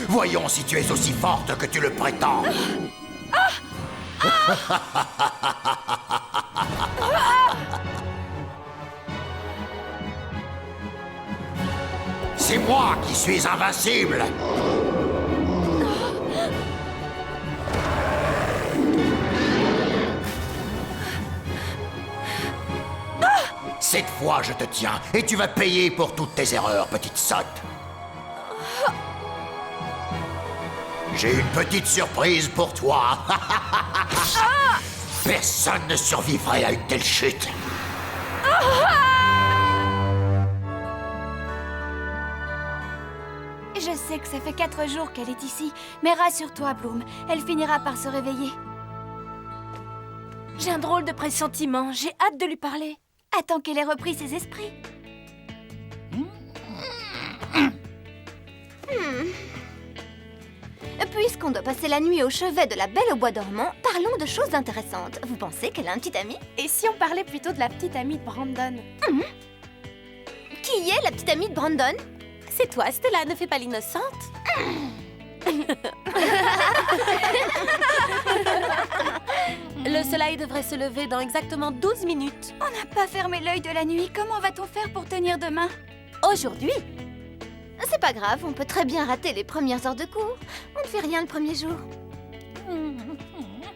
Voyons si tu es aussi forte que tu le prétends. C'est moi qui suis invincible. Cette fois, je te tiens, et tu vas payer pour toutes tes erreurs, petite sotte. J'ai une petite surprise pour toi. Personne ne survivrait à une telle chute. Je sais que ça fait 4 jours qu'elle est ici, mais rassure-toi, Bloom, elle finira par se réveiller. J'ai un drôle de pressentiment, j'ai hâte de lui parler. Attends qu'elle ait repris ses esprits. Puisqu'on doit passer la nuit au chevet de la Belle au Bois dormant, parlons de choses intéressantes. Vous pensez qu'elle a un petit ami? Et si on parlait plutôt de la petite amie de Brandon? Qui est la petite amie de Brandon? C'est toi, Stella, ne fais pas l'innocente. Le soleil devrait se lever dans exactement 12 minutes. On n'a pas fermé l'œil de la nuit, comment va-t-on faire pour tenir demain? Aujourd'hui? C'est pas grave, on peut très bien rater les premières heures de cours. On ne fait rien le premier jour.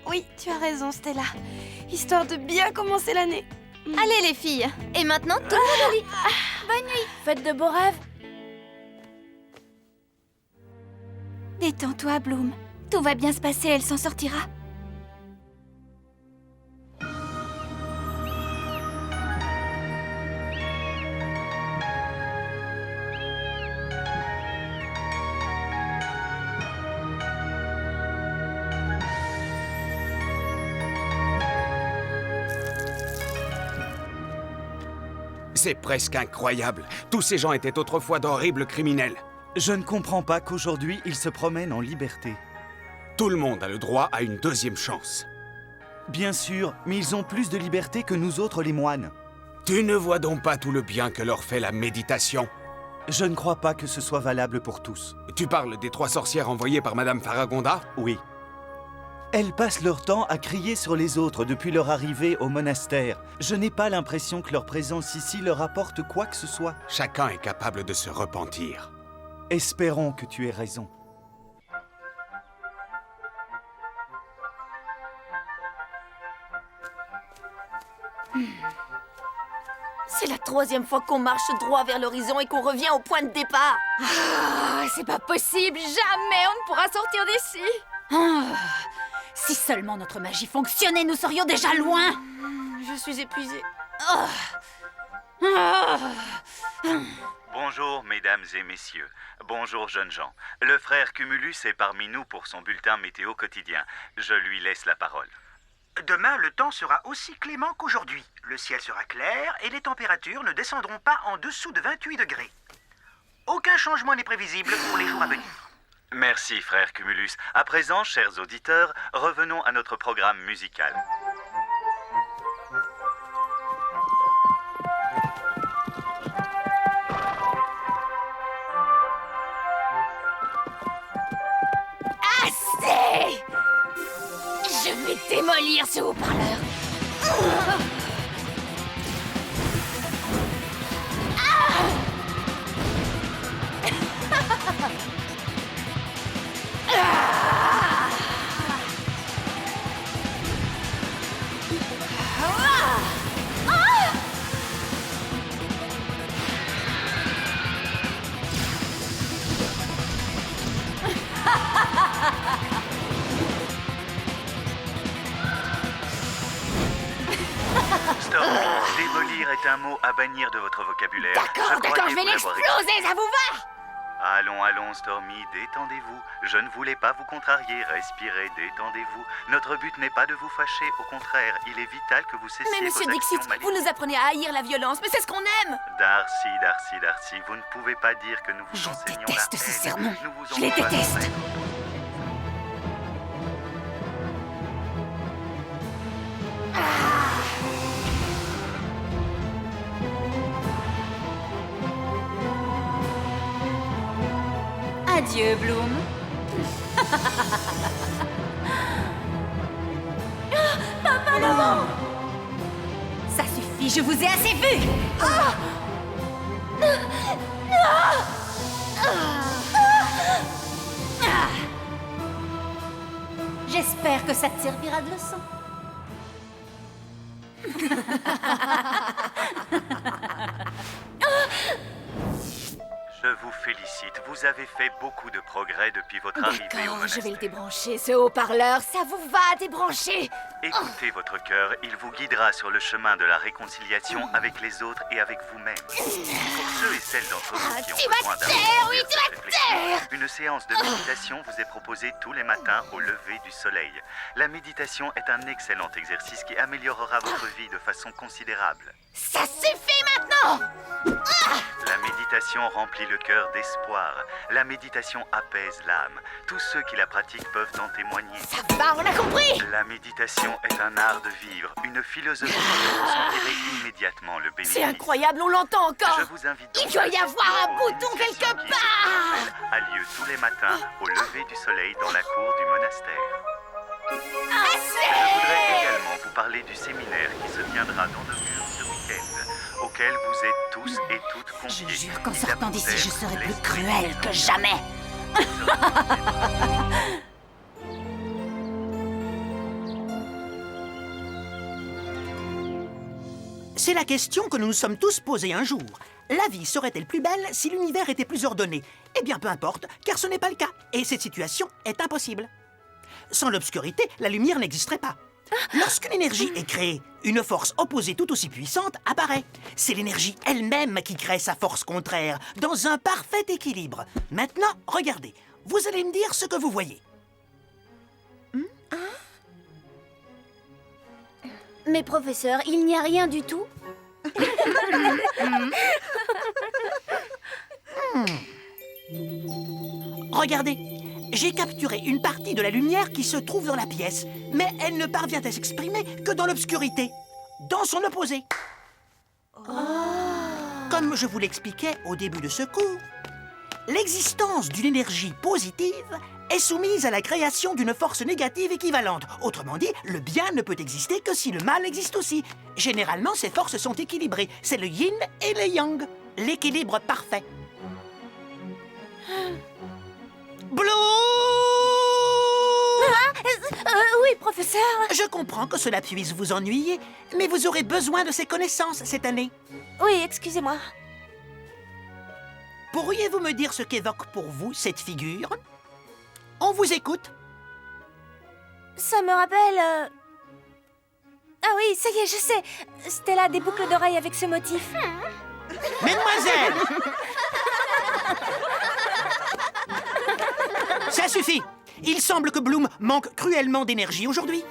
Oui, tu as raison, Stella. Histoire de bien commencer l'année. Allez les filles, et maintenant tout le monde au lit. Bonne nuit. Faites de beaux rêves. Détends-toi, Bloom. Tout va bien se passer, elle s'en sortira. C'est presque incroyable. Tous ces gens étaient autrefois d'horribles criminels. Je ne comprends pas qu'aujourd'hui, ils se promènent en liberté. Tout le monde a le droit à une deuxième chance. Bien sûr, mais ils ont plus de liberté que nous autres les moines. Tu ne vois donc pas tout le bien que leur fait la méditation? Je ne crois pas que ce soit valable pour tous. Tu parles des 3 sorcières envoyées par Madame Faragonda? Oui. Elles passent leur temps à crier sur les autres depuis leur arrivée au monastère. Je n'ai pas l'impression que leur présence ici leur apporte quoi que ce soit. Chacun est capable de se repentir. Espérons que tu aies raison. C'est la 3e fois qu'on marche droit vers l'horizon et qu'on revient au point de départ. C'est pas possible, jamais on ne pourra sortir d'ici. Si seulement notre magie fonctionnait, nous serions déjà loin. Je suis épuisée. Bonjour, mesdames et messieurs. Bonjour, jeunes gens. Le frère Cumulus est parmi nous pour son bulletin météo quotidien. Je lui laisse la parole. Demain, le temps sera aussi clément qu'aujourd'hui. Le ciel sera clair et les températures ne descendront pas en dessous de 28 degrés. Aucun changement n'est prévisible pour les jours à venir. Merci, frère Cumulus. À présent, chers auditeurs, revenons à notre programme musical. Assez! Je vais démolir ce haut-parleur. Stormy, démolir est un mot à bannir de votre vocabulaire. D'accord, je vais l'exploser, ça vous va? Allons, allons, Stormy, détendez-vous. Je ne voulais pas vous contrarier. Respirez, détendez-vous. Notre but n'est pas de vous fâcher. Au contraire, il est vital que vous cessiez Mais vos monsieur Dixit, actions vous nous apprenez à haïr la violence, mais c'est ce qu'on aime. Darcy, vous ne pouvez pas dire que nous vous Je enseignons déteste la ces haine. sermons. Nous vous Je les encourageons déteste. Adieu, Bloom. Papa, non! Ça suffit, je vous ai assez vu! J'espère que ça te servira de leçon. Je vous félicite, vous avez fait beaucoup de progrès depuis votre arrivée au D'accord, je monastère. vais le débrancher, ce haut-parleur. Ça vous va, débrancher? Écoutez votre cœur, il vous guidera sur le chemin de la réconciliation avec les autres et avec vous-même. Pour ceux et celles d'entre vous qui ont besoin d'un moment de réflexion, une séance de méditation vous est proposée tous les matins au lever du soleil. La méditation est un excellent exercice qui améliorera votre vie de façon considérable. Ça suffit maintenant! La méditation remplit le cœur d'espoir. La méditation apaise l'âme. Tous ceux qui la pratiquent peuvent en témoigner. Ça va, on a compris! La méditation est un art de vivre, une philosophie dont vous sentirez immédiatement le bénéfice. C'est incroyable, on l'entend encore! Je vous invite donc Il doit y à avoir un participer bouton aux quelque initiations qui, part! je vous rappelle, a lieu tous les matins au lever du soleil dans la cour du monastère. Je voudrais également vous parler du séminaire qui se tiendra dans nos murs ce week-end, auquel vous êtes tous et toutes conviés. Je jure qu'en Il a sortant pour d'ici, je thème serai plus l'esprit cruelle que jamais. C'est la question que nous nous sommes tous posée un jour. La vie serait-elle plus belle si l'univers était plus ordonné? Eh bien, peu importe, car ce n'est pas le cas. Et cette situation est impossible. Sans l'obscurité, la lumière n'existerait pas. Lorsqu'une énergie est créée, une force opposée tout aussi puissante apparaît. C'est l'énergie elle-même qui crée sa force contraire, dans un parfait équilibre. Maintenant, regardez. Vous allez me dire ce que vous voyez. Mais professeur, il n'y a rien du tout. Regardez, j'ai capturé une partie de la lumière qui se trouve dans la pièce, mais elle ne parvient à s'exprimer que dans l'obscurité, dans son opposé. Comme je vous l'expliquais au début de ce cours, l'existence d'une énergie positive est soumise à la création d'une force négative équivalente. Autrement dit, le bien ne peut exister que si le mal existe aussi. Généralement, ces forces sont équilibrées. C'est le yin et le yang, l'équilibre parfait. Bloom! Oui, professeur. Je comprends que cela puisse vous ennuyer, mais vous aurez besoin de ces connaissances cette année. Oui, excusez-moi. Pourriez-vous me dire ce qu'évoque pour vous cette figure? On vous écoute. Ça me rappelle... Ah oui, ça y est, je sais. Stella a des boucles d'oreilles avec ce motif. Mesdemoiselles! Ça suffit! Il semble que Bloom manque cruellement d'énergie aujourd'hui.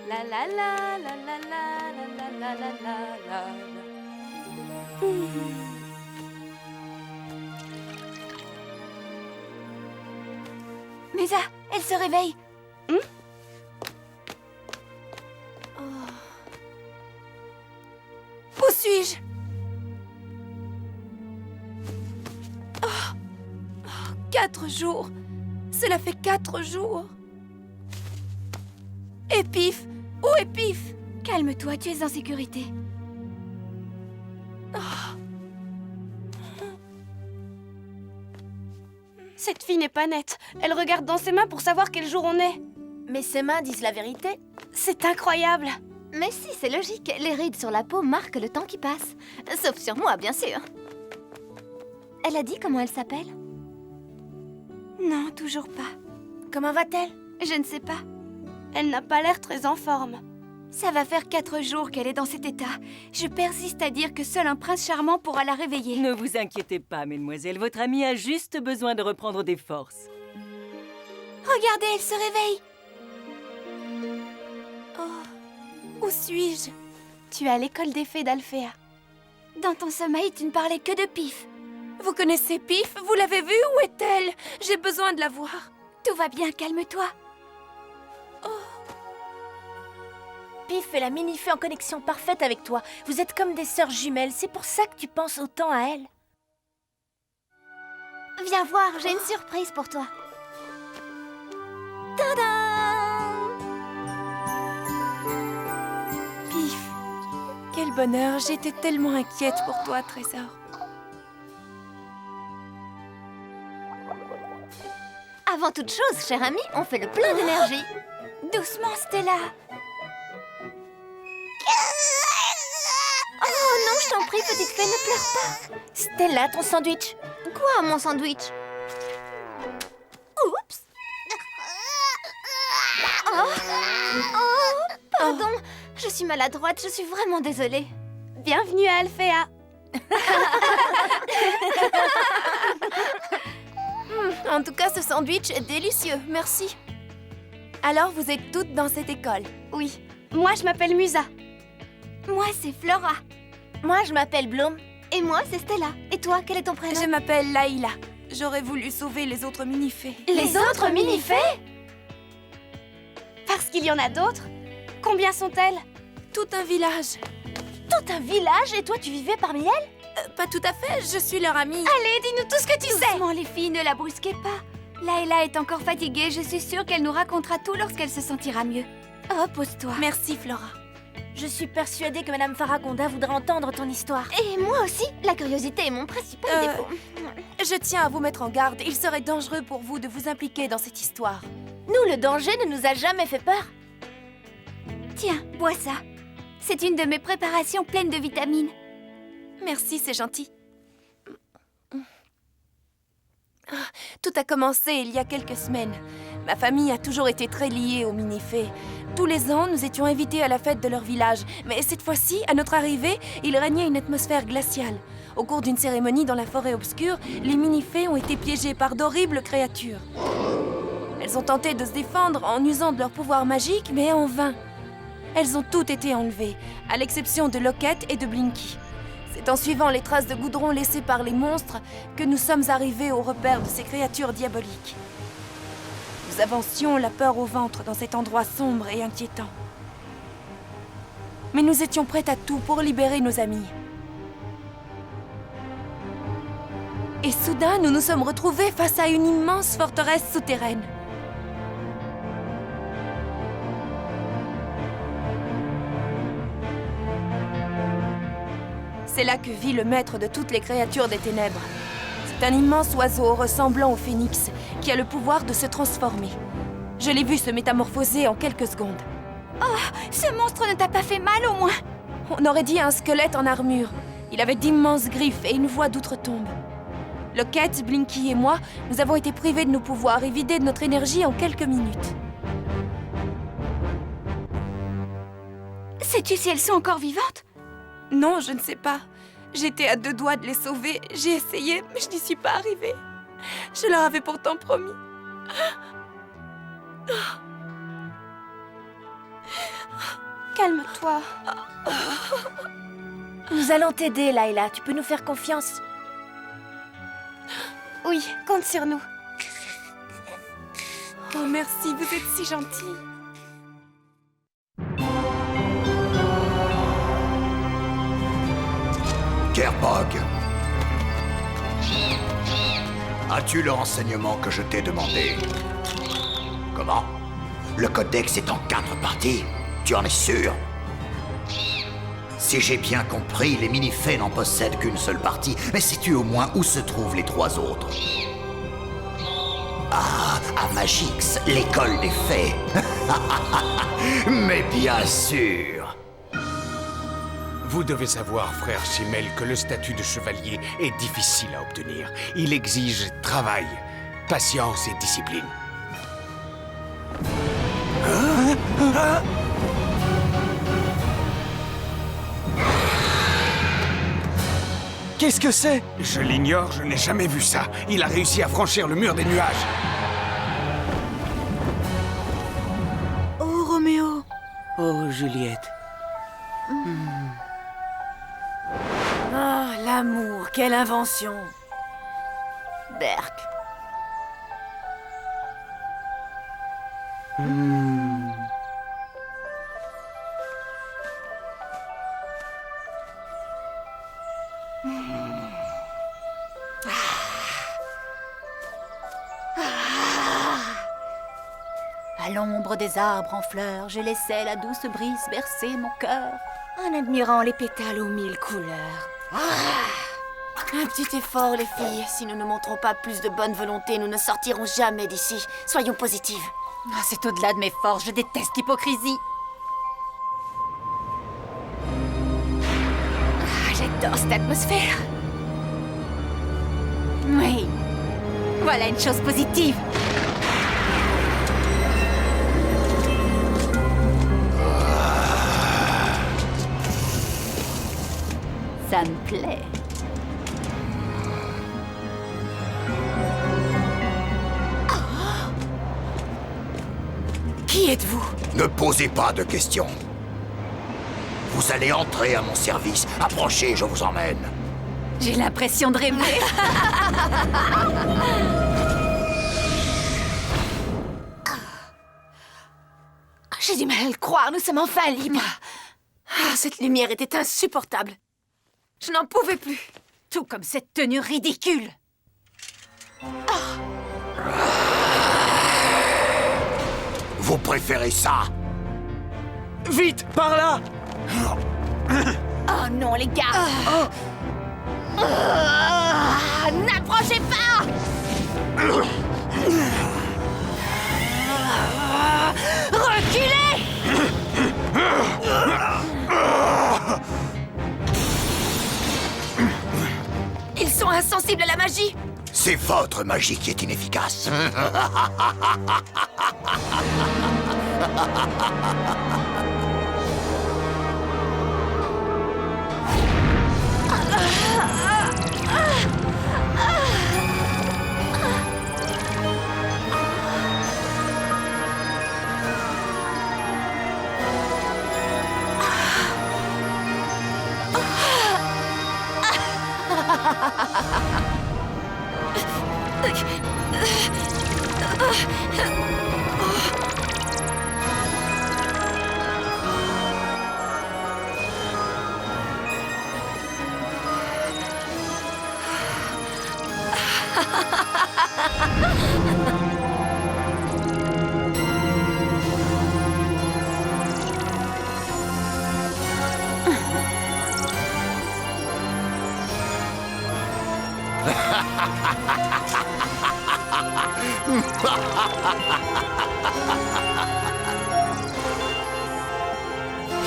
La la la la la la la la la la la. Mesa, elle se réveille. Où suis-je? 4 jours. Cela fait 4 jours. Épif! Où est Pif? Calme-toi, tu es en sécurité. Cette fille n'est pas nette. Elle regarde dans ses mains pour savoir quel jour on est. Mais ses mains disent la vérité. C'est incroyable. Mais si, c'est logique. Les rides sur la peau marquent le temps qui passe. Sauf sur moi, bien sûr. Elle a dit comment elle s'appelle? Non, toujours pas. Comment va-t-elle? Je ne sais pas. Elle n'a pas l'air très en forme. Ça va faire 4 jours qu'elle est dans cet état. Je persiste à dire que seul un prince charmant pourra la réveiller. Ne vous inquiétez pas, mesdemoiselles. Votre amie a juste besoin de reprendre des forces. Regardez, elle se réveille. Oh, où suis-je? Tu es à l'école des fées d'Alphéa. Dans ton sommeil, tu ne parlais que de Pif. Vous connaissez Pif? Vous l'avez vue? Où est-elle? J'ai besoin de la voir. Tout va bien, calme-toi. Pif fait la mini-fée en connexion parfaite avec toi. Vous êtes comme des sœurs jumelles, c'est pour ça que tu penses autant à elle. Viens voir, j'ai une surprise pour toi. Tadam! Pif, quel bonheur, j'étais tellement inquiète pour toi, Trésor. Avant toute chose, cher ami, on fait le plein d'énergie. Doucement, Stella. Oh non, je t'en prie, petite fée, ne pleure pas. Stella, ton sandwich. Quoi, mon sandwich? Oups. Oh, pardon, je suis maladroite, je suis vraiment désolée. Bienvenue à Alphéa. En tout cas, ce sandwich est délicieux, merci. Alors, vous êtes toutes dans cette école? Oui. Moi, je m'appelle Musa. Moi, c'est Flora. Moi, je m'appelle Bloom. Et moi, c'est Stella. Et toi, quel est ton prénom? Je m'appelle Layla. J'aurais voulu sauver les autres mini-fées. Les autres mini-fées? Parce qu'il y en a d'autres. Combien sont-elles? Tout un village. Tout un village? Et toi, tu vivais parmi elles? Pas tout à fait, je suis leur amie. Allez, dis-nous tout ce que tu sais. Doucement, les filles, ne la brusquez pas. Layla est encore fatiguée, je suis sûre qu'elle nous racontera tout lorsqu'elle se sentira mieux. Oh, pose-toi. Merci, Flora. Je suis persuadée que Madame Faragonda voudra entendre ton histoire. Et moi aussi, la curiosité est mon principal défaut. Je tiens à vous mettre en garde, il serait dangereux pour vous de vous impliquer dans cette histoire. Nous, le danger ne nous a jamais fait peur. Tiens, bois ça. C'est une de mes préparations pleines de vitamines. Merci, c'est gentil. Tout a commencé il y a quelques semaines. Ma famille a toujours été très liée aux mini-fées. Tous les ans, nous étions invités à la fête de leur village. Mais cette fois-ci, à notre arrivée, il régnait une atmosphère glaciale. Au cours d'une cérémonie dans la forêt obscure, les mini-fées ont été piégées par d'horribles créatures. Elles ont tenté de se défendre en usant de leur pouvoir magique, mais en vain. Elles ont toutes été enlevées, à l'exception de Locket et de Blinky. C'est en suivant les traces de goudron laissées par les monstres que nous sommes arrivés au repère de ces créatures diaboliques. Nous avancions la peur au ventre dans cet endroit sombre et inquiétant. Mais nous étions prêtes à tout pour libérer nos amis. Et soudain, nous nous sommes retrouvés face à une immense forteresse souterraine. C'est là que vit le maître de toutes les créatures des ténèbres. C'est un immense oiseau ressemblant au phénix qui a le pouvoir de se transformer. Je l'ai vu se métamorphoser en quelques secondes. Oh, ce monstre ne t'a pas fait mal au moins? On aurait dit un squelette en armure. Il avait d'immenses griffes et une voix d'outre-tombe. Locket, Blinky et moi, nous avons été privés de nos pouvoirs et vidés de notre énergie en quelques minutes. Sais-tu si elles sont encore vivantes? Non, je ne sais pas. J'étais à 2 doigts de les sauver. J'ai essayé, mais je n'y suis pas arrivée. Je leur avais pourtant promis. Calme-toi. Nous allons t'aider, Layla. Tu peux nous faire confiance. Oui, compte sur nous. Oh, merci, vous êtes si gentille. Gerbog, as-tu le renseignement que je t'ai demandé? Comment? Le codex est en 4 parties? Tu en es sûr? Si j'ai bien compris, les mini-fées n'en possèdent qu'une seule partie. Mais sais-tu au moins où se trouvent les 3 autres? Ah, à Magix, l'école des fées. Mais bien sûr. Vous devez savoir, frère Chimel, que le statut de chevalier est difficile à obtenir. Il exige travail, patience et discipline. Qu'est-ce que c'est? Je l'ignore, je n'ai jamais vu ça. Il a réussi à franchir le mur des nuages. Oh, Roméo. Oh, Juliette. Ah, l'amour, quelle invention. Berk. À l'ombre des arbres en fleurs, je laissais la douce brise bercer mon cœur, en admirant les pétales aux 1000 couleurs. Un petit effort, les filles. Si nous ne montrons pas plus de bonne volonté, nous ne sortirons jamais d'ici. Soyons positives. Ah, c'est au-delà de mes forces, je déteste l'hypocrisie. Ah, j'adore cette atmosphère. Oui, voilà une chose positive. Ça me plaît. Qui êtes-vous? Ne posez pas de questions. Vous allez entrer à mon service. Approchez, je vous emmène. J'ai l'impression de rêver. J'ai du mal à le croire, nous sommes enfin libres. Ah, cette lumière était insupportable. Je n'en pouvais plus. Tout comme cette tenue ridicule. Vous préférez ça? Vite, par là! Oh non, les gars. N'approchez pas! Reculez! Ils sont insensibles à la magie. C'est votre magie qui est inefficace.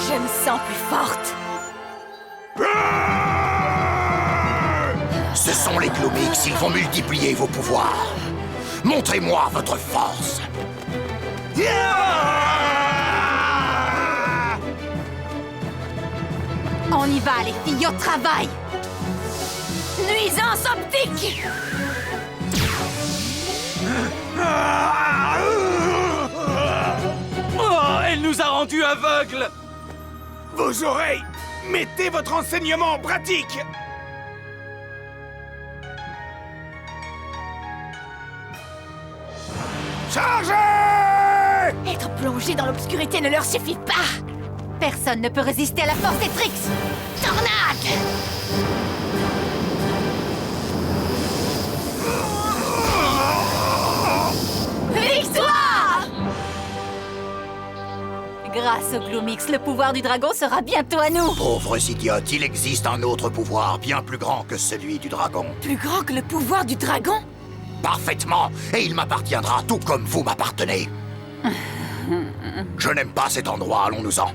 Je me sens plus forte. Ce sont les Glumix, ils vont multiplier vos pouvoirs. Montrez-moi votre force. On y va, les filles, au travail. Nuisance optique! Oh, elle nous a rendus aveugles! Vos oreilles! Mettez votre enseignement en pratique! Chargez! Être plongé dans l'obscurité ne leur suffit pas! Personne ne peut résister à la force des Trix. Tornade! Victoire! Grâce au Glumix, le pouvoir du dragon sera bientôt à nous. Pauvres idiotes, il existe un autre pouvoir bien plus grand que celui du dragon. Plus grand que le pouvoir du dragon? Parfaitement, et il m'appartiendra tout comme vous m'appartenez. Je n'aime pas cet endroit, allons-nous-en.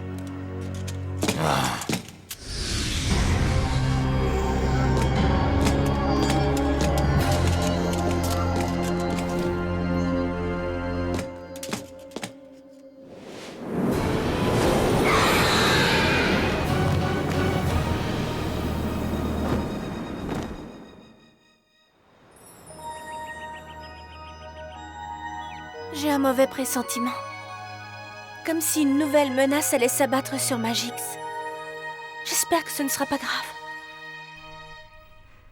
J'ai un mauvais pressentiment. Comme si une nouvelle menace allait s'abattre sur Magix. J'espère que ce ne sera pas grave.